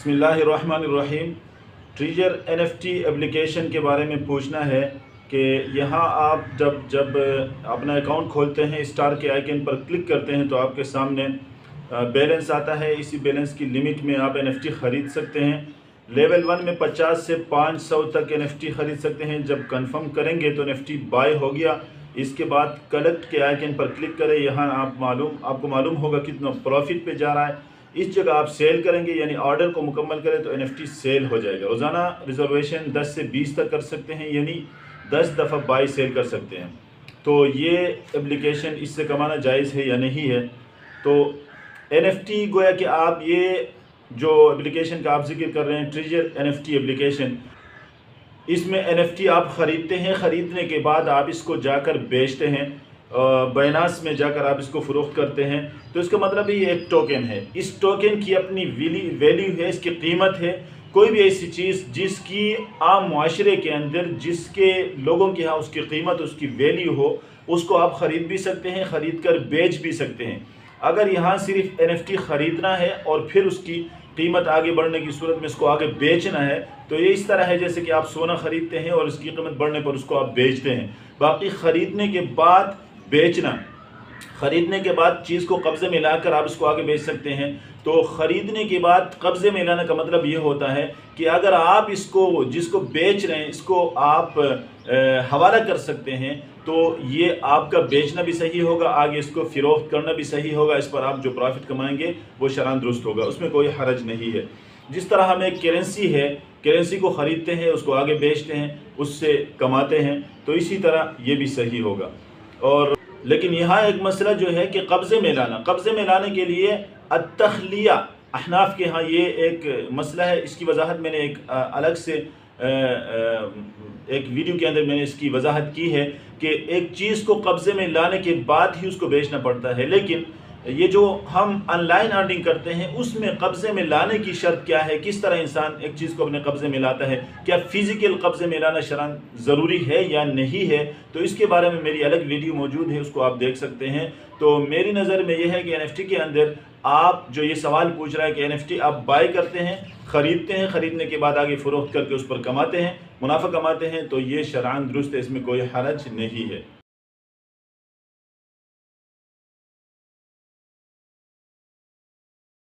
बिस्मिल्लाहिर्रहमानिर्रहीम। ट्रिजर NFT application के बारे में पूछना है कि यहाँ आप जब अपना अकाउंट खोलते हैं, स्टार के आइकन पर क्लिक करते हैं तो आपके सामने बैलेंस आता है। इसी बैलेंस की लिमिट में आप NFT ख़रीद सकते हैं। लेवल 1 में 50 से 500 तक NFT ख़रीद सकते हैं। जब कंफर्म करेंगे तो NFT बाय हो गया। इसके बाद कलेक्ट के आइकन पर क्लिक करें। यहाँ आपको मालूम होगा कितना प्रॉफिट पे जा रहा है। इस जगह आप सेल करेंगे, यानी ऑर्डर को मुकम्मल करें तो NFT सेल हो जाएगा। रोज़ाना रिजर्वेशन 10 से 20 तक कर सकते हैं, यानी 10 दफ़ा बाई सेल कर सकते हैं। तो ये एप्लीकेशन, इससे कमाना जायज़ है या नहीं है? तो NFT गोया कि आप ये जो एप्लीकेशन का आप जिक्र कर रहे हैं, ट्रिजर NFT एप्लीकेशन, इसमें NFT आप ख़रीदते हैं। ख़रीदने के बाद आप इसको जाकर बेचते हैं, बाइनांस में जाकर आप इसको फ़रोख्त करते हैं। तो इसका मतलब ये एक टोकन है। इस टोकन की अपनी वैल्यू है, इसकी कीमत है। कोई भी ऐसी चीज़ जिसकी आम मुआशरे के अंदर, जिसके लोगों के यहाँ उसकी कीमत, उसकी वैल्यू हो, उसको आप ख़रीद भी सकते हैं, ख़रीद कर बेच भी सकते हैं। अगर यहाँ सिर्फ NFT ख़रीदना है और फिर उसकी कीमत आगे बढ़ने की सूरत में इसको आगे बेचना है, तो ये इस तरह है जैसे कि आप सोना ख़रीदते हैं और इसकी कीमत बढ़ने पर उसको आप बेचते हैं। बाकी ख़रीदने के बाद बेचना, ख़रीदने के बाद चीज़ को कब्ज़े में लाकर आप इसको आगे बेच सकते हैं। तो ख़रीदने के बाद कब्ज़े में लाने का मतलब ये होता है कि अगर आप इसको, जिसको बेच रहे हैं, इसको आप हवाला कर सकते हैं, तो ये आपका बेचना भी सही होगा, आगे इसको फ़रोख्त करना भी सही होगा। इस पर आप जो प्रॉफिट कमाएंगे वो शरान दुरुस्त होगा, उसमें कोई हरज नहीं है। जिस तरह हमें करेंसी है, करेंसी को ख़रीदते हैं, उसको आगे बेचते हैं, उससे कमाते हैं, तो इसी तरह ये भी सही होगा। और लेकिन यहाँ एक मसला जो है कि कब्ज़े में लाना, कब्ज़े में लाने के लिए अत्तखलिया, अहनाफ के यहाँ ये एक मसला है। इसकी वजाहत मैंने एक अलग से एक वीडियो के अंदर मैंने इसकी वजाहत की है कि एक चीज़ को कब्ज़े में लाने के बाद ही उसको बेचना पड़ता है। लेकिन ये जो हम ऑनलाइन अर्निंग करते हैं, उसमें कब्ज़े में लाने की शर्त क्या है? किस तरह इंसान एक चीज़ को अपने कब्ज़े में लाता है? क्या फ़िज़िकल कब्ज़े में लाना शरअन ज़रूरी है या नहीं है? तो इसके बारे में मेरी अलग वीडियो मौजूद है, उसको आप देख सकते हैं। तो मेरी नज़र में यह है कि NFT के अंदर आप जो ये सवाल पूछ रहा है कि NFT आप बाय करते हैं, ख़रीदते हैं, ख़रीदने के बाद आगे फ़रोख्त करके उस पर कमाते हैं, मुनाफा कमाते हैं, तो ये शरअन दुरुस्त है, इसमें कोई हरज नहीं है।